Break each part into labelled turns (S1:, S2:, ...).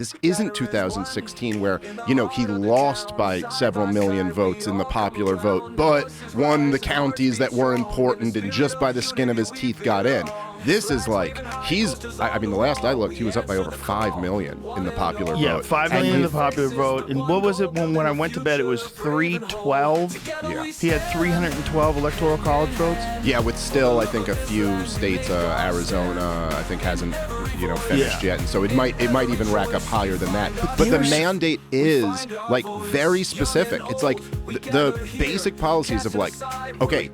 S1: This isn't 2016 where, he lost by several million votes in the popular vote, but won the counties that were important and just by the skin of his teeth got in. This is like, the last I looked, he was up by over 5 million in the popular vote.
S2: Yeah, 5 million in the popular vote. And what was it when I went to bed? It was 312.
S1: Yeah.
S2: He had 312 electoral college votes.
S1: Yeah, with still, I think, a few states, Arizona, I think hasn't, finished yet. And so it might even rack up higher than that. But the mandate is, very specific. It's like the basic policies of, okay,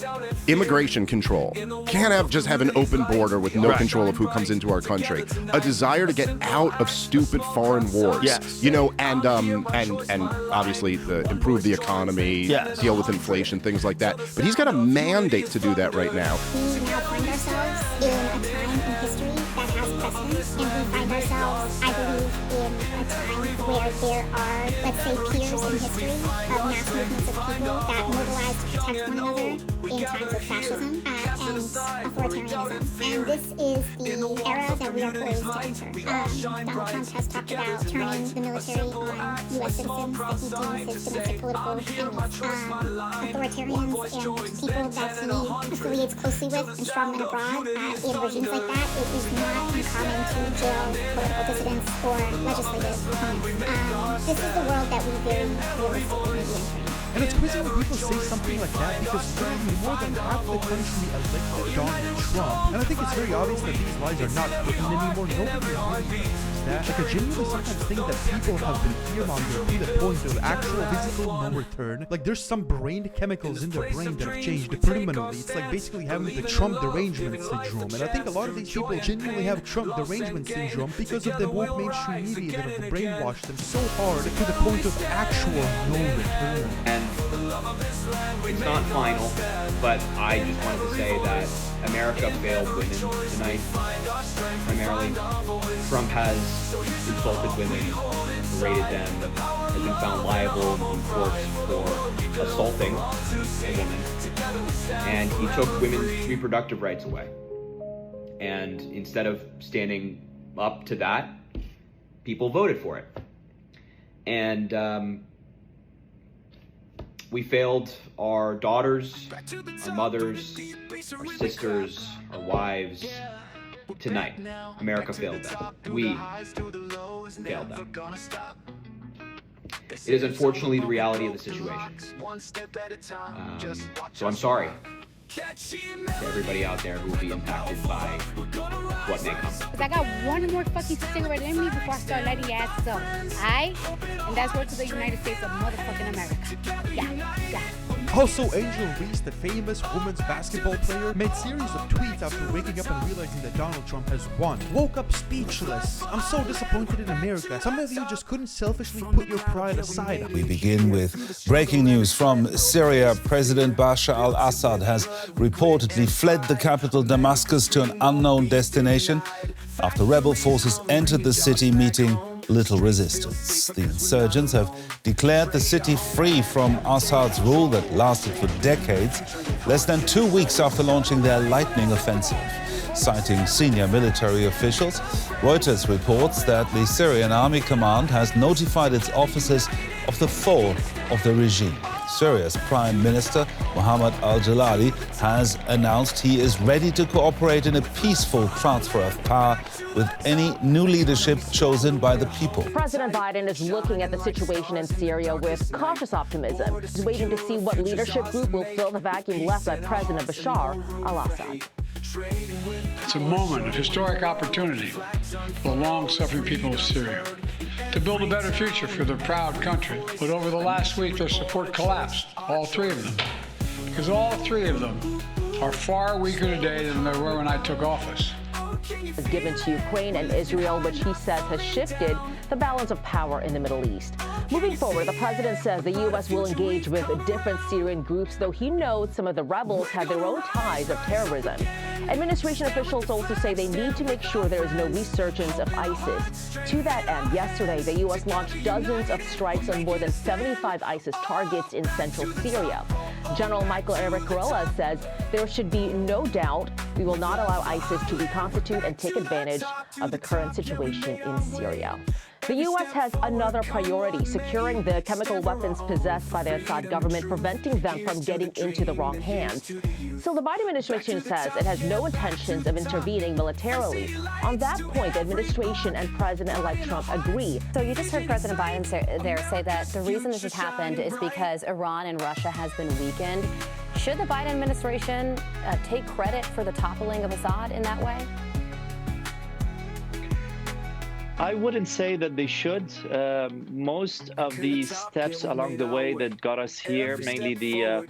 S1: immigration control. Can't just have an open border with no control of who comes into our country. A desire to get out of stupid foreign wars.
S2: Yes.
S1: And obviously improve the economy, deal with inflation, things like that. But he's got a mandate to do that right now.
S3: We now find ourselves in a time in history that has precedent, and we find ourselves, I believe, in a time where there are, let's say, peers in history of mass movements of people that mobilize to protect one another in times of fascism and authoritarianism. And this is the era that we are poised to enter. Donald Trump has talked about turning the military on U.S. citizens that he deems his domestic political enemies. Authoritarians and people that he affiliates closely with and strongmen abroad in regimes like that, it is not uncommon to jail political dissidents or legislative opponents. This is the world that we very realistically may be entering.
S4: And it's crazy when people say something like that because literally more than half the country elected Donald Trump. And I think it's very obvious that these lies are not written anymore. Nobody believes that. I genuinely sometimes think that people have been fearmongering to the point of actual physical no return. There's some brain chemicals in their brain that have changed permanently. It's like basically having the Trump derangement syndrome. And I think a lot of these people genuinely have Trump derangement syndrome because of the woke mainstream media that have brainwashed them so hard to the point of actual no return.
S5: And it's not final, but I just wanted to say that America failed women tonight, primarily. Trump has insulted women, berated them, has been found liable in courts for assaulting a woman, and he took women's reproductive rights away. And instead of standing up to that, people voted for it. And we failed our daughters, our mothers, our sisters, our wives tonight. America failed them. We failed them. It is unfortunately the reality of the situation. So I'm sorry to everybody out there who will be impacted by what may come.
S6: Because I got one more fucking cigarette in me before I start lighting your asses up. Alright? And that's word to the United States of motherfucking America. Yeah.
S4: Also, Angel Reese, the famous women's basketball player, made series of tweets after waking up and realizing that Donald Trump has won. Woke up speechless. I'm so disappointed in America. Some of you just couldn't selfishly put your pride aside.
S7: We begin with breaking news from Syria. President Bashar al-Assad has reportedly fled the capital Damascus to an unknown destination after rebel forces entered the city, meeting little resistance. The insurgents have declared the city free from Assad's rule that lasted for decades, less than 2 weeks after launching their lightning offensive. Citing senior military officials, Reuters reports that the Syrian Army Command has notified its officers of the fall of the regime. Syria's Prime Minister Mohammed al-Jalali has announced he is ready to cooperate in a peaceful transfer of power with any new leadership chosen by the people.
S8: President Biden is looking at the situation in Syria with cautious optimism. He's waiting to see what leadership group will fill the vacuum left by President Bashar al-Assad.
S9: It's a moment of historic opportunity for the long-suffering people of Syria to build a better future for their proud country. But over the last week, their support collapsed, all three of them, because all three of them are far weaker today than they were when I took office.
S8: Is given to Ukraine and Israel, which he says has shifted the balance of power in the Middle East. Moving forward, the president says the U.S. will engage with different Syrian groups, though he knows some of the rebels have their own ties of terrorism. Administration officials also say they need to make sure there is no resurgence of ISIS. To that end, yesterday, the U.S. launched dozens of strikes on more than 75 ISIS targets in central Syria. General Michael Eric Corella says there should be no doubt we will not allow ISIS to reconstitute and take advantage of the current situation in Syria. The U.S. has another priority, securing the chemical weapons possessed by the Assad government, preventing them from getting into the wrong hands. So the Biden administration says it has no intentions of intervening militarily. On that point, the administration and President-elect Trump agree.
S10: So you just heard President Biden say that the reason this has happened is because Iran and Russia has been weakened. Should the Biden administration take credit for the toppling of Assad in that way?
S11: I wouldn't say that they should. Most of the steps along the way that got us here, mainly the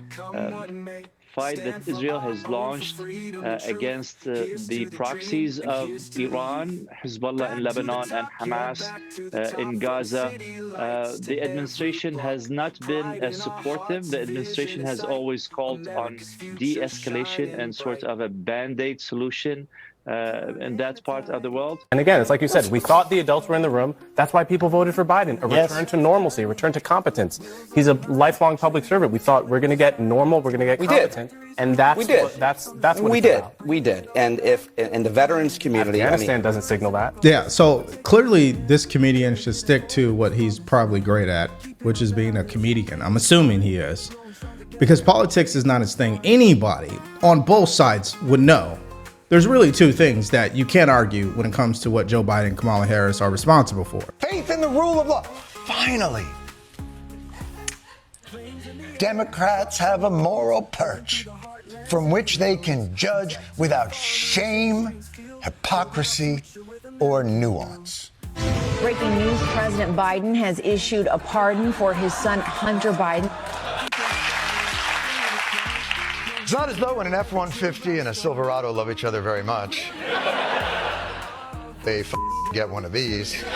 S11: fight that Israel has launched against the proxies of Iran, Hezbollah in Lebanon, and Hamas in Gaza, the administration has not been supportive. The administration has always called on de-escalation and sort of a band-aid solution in that part of the world.
S12: And again, it's like you said, we thought the adults were in the room. That's why people voted for Biden. A return to normalcy, a return to competence. He's a lifelong public servant. We thought we're going to get normal, we're going to get competent. And that's what
S13: we did. We did. And if in the veterans community,
S12: Afghanistan doesn't signal that.
S14: Yeah, so clearly this comedian should stick to what he's probably great at, which is being a comedian. I'm assuming he is. Because politics is not his thing. Anybody on both sides would know. There's really two things that you can't argue when it comes to what Joe Biden and Kamala Harris are responsible for.
S15: Faith in the rule of law. Finally, Democrats have a moral perch from which they can judge without shame, hypocrisy, or nuance.
S16: Breaking news, President Biden has issued a pardon for his son, Hunter Biden.
S15: It's not as though when an F-150 and a Silverado love each other very much, they get one of these. It's not.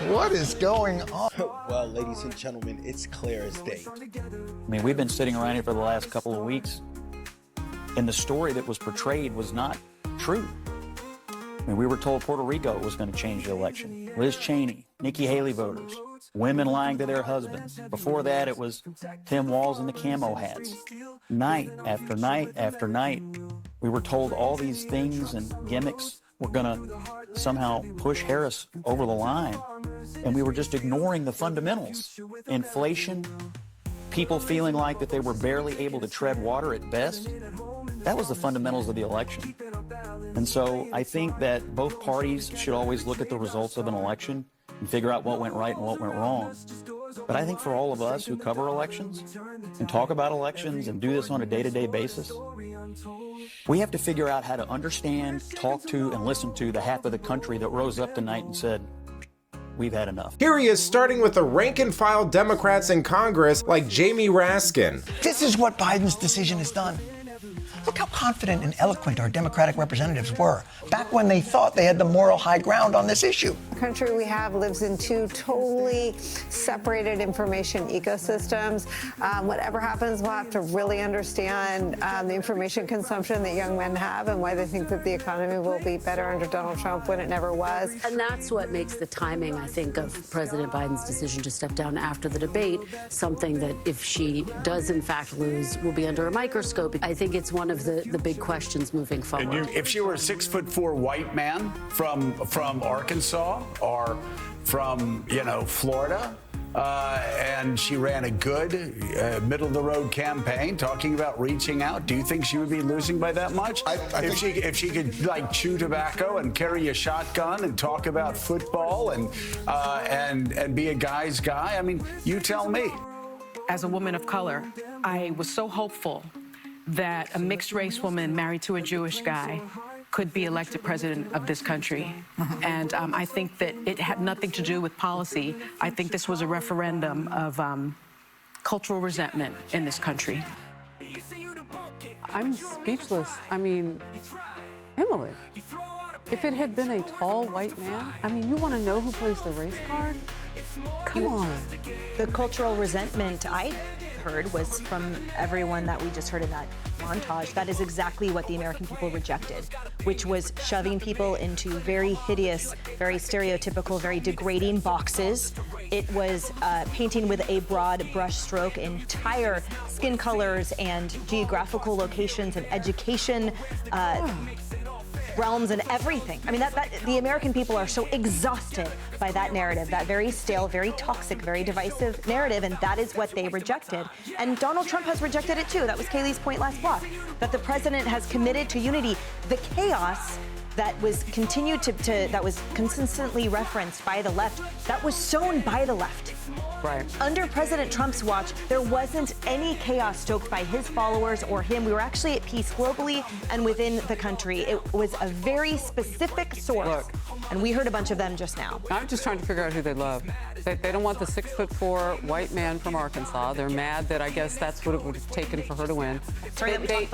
S15: What is going on?
S17: Well, ladies and gentlemen, it's clear as day.
S18: I mean, we've been sitting around here for the last couple of weeks, and the story that was portrayed was not true. I mean, we were told Puerto Rico was going to change the election. Liz Cheney, Nikki Haley voters, women lying to their husbands. Before that, it was Tim Walz and the camo hats. Night after night after night, we were told all these things and gimmicks were going to somehow push Harris over the line. And we were just ignoring the fundamentals. Inflation, people feeling like that they were barely able to tread water at best. That was the fundamentals of the election. And so I think that both parties should always look at the results of an election and figure out what went right and what went wrong. But I think for all of us who cover elections and talk about elections and do this on a day-to-day basis, we have to figure out how to understand, talk to, and listen to the half of the country that rose up tonight and said, we've had enough.
S19: Here he is, starting with the rank-and-file Democrats in Congress like Jamie Raskin.
S15: This is what Biden's decision has done. Look how confident and eloquent our Democratic representatives were back when they thought they had the moral high ground on this issue.
S20: The country we have lives in two totally separated information ecosystems. Whatever happens, we'll have to really understand the information consumption that young men have and why they think that the economy will be better under Donald Trump when it never was.
S21: And that's what makes the timing, I think, of President Biden's decision to step down after the debate something that, if she does in fact lose, will be under a microscope. I think it's one of the big questions moving forward.
S22: If she were a 6'4" white man from Arkansas or from Florida, and she ran a good middle of the road campaign talking about reaching out, do you think she would be losing by that much? If she could like chew tobacco and carry a shotgun and talk about football and be a guy's guy, I mean, you tell me.
S23: As a woman of color, I was so hopeful that a mixed race woman married to a Jewish guy could be elected president of this country. And I think that it had nothing to do with policy. I think this was a referendum of cultural resentment in this country.
S24: I'm speechless. I mean, Emily, if it had been a tall white man, I mean, you want to know who plays the race card? Come on.
S25: The cultural resentment I heard was from everyone that we just heard in that
S1: montage, that is exactly what the American people rejected, which was shoving people into very hideous, very stereotypical, very degrading boxes. It was painting with a broad brush stroke entire skin colors and geographical locations and education realms and everything. I mean, the American people are so exhausted by that narrative, that very stale, very toxic, very divisive narrative, and that is what they rejected. And Donald Trump has rejected it too. That was Kaylee's point last block, that the president has committed to unity. The chaos that was that was consistently referenced by the left, that was sown by the left.
S24: Right.
S1: Under President Trump's watch, there wasn't any chaos stoked by his followers or him. We were actually at peace globally and within the country. It was a very specific source, and we heard a bunch of them just now.
S24: I'm just trying to figure out who they love. They don't want the 6'4" white man from Arkansas. They're mad that I guess that's what it would have taken for her to win.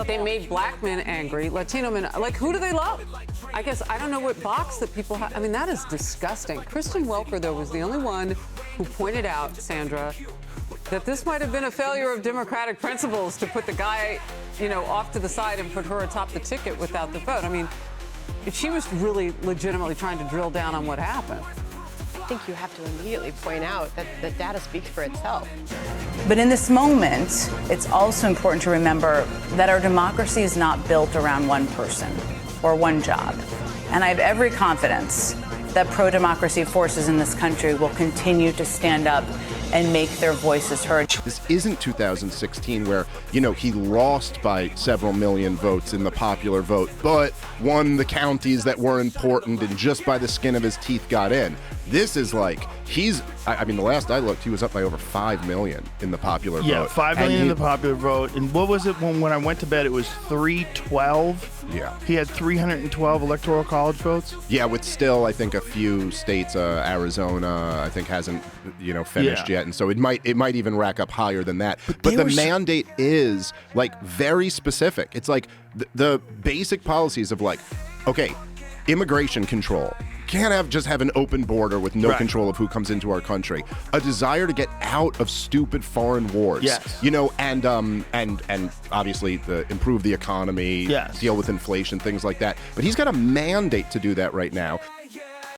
S24: They made black men angry, Latino men. Like, who do they love? I guess I don't know what box that people have. I mean, that is disgusting. Kristen Welker, though, was the only one who pointed out, Sandra, that this might have been a failure of democratic principles to put the guy, off to the side and put her atop the ticket without the vote. I mean, she was really legitimately trying to drill down on what happened.
S2: I think you have to immediately point out that the data speaks for itself.
S3: But in this moment, it's also important to remember that our democracy is not built around one person or one job. And I have every confidence that pro-democracy forces in this country will continue to stand up and make their voices heard.
S5: This isn't 2016 where, he lost by several million votes in the popular vote, but won the counties that were important and just by the skin of his teeth got in. This is like, the last I looked, he was up by over 5 million in the popular vote.
S25: Yeah, 5 million in the popular vote. And what was it when I went to bed? It was 312.
S5: Yeah.
S25: He had 312 electoral college votes.
S5: Yeah, with still, I think, a few states, Arizona, I think hasn't, finished yet. And so it might even rack up higher than that. But the mandate is like very specific. It's like the basic policies of like, okay, immigration control. Can't just have an open border with no control of who comes into our country. A desire to get out of stupid foreign wars.
S25: Yes.
S5: And obviously improve the economy, deal with inflation, things like that. But he's got a mandate to do that right now.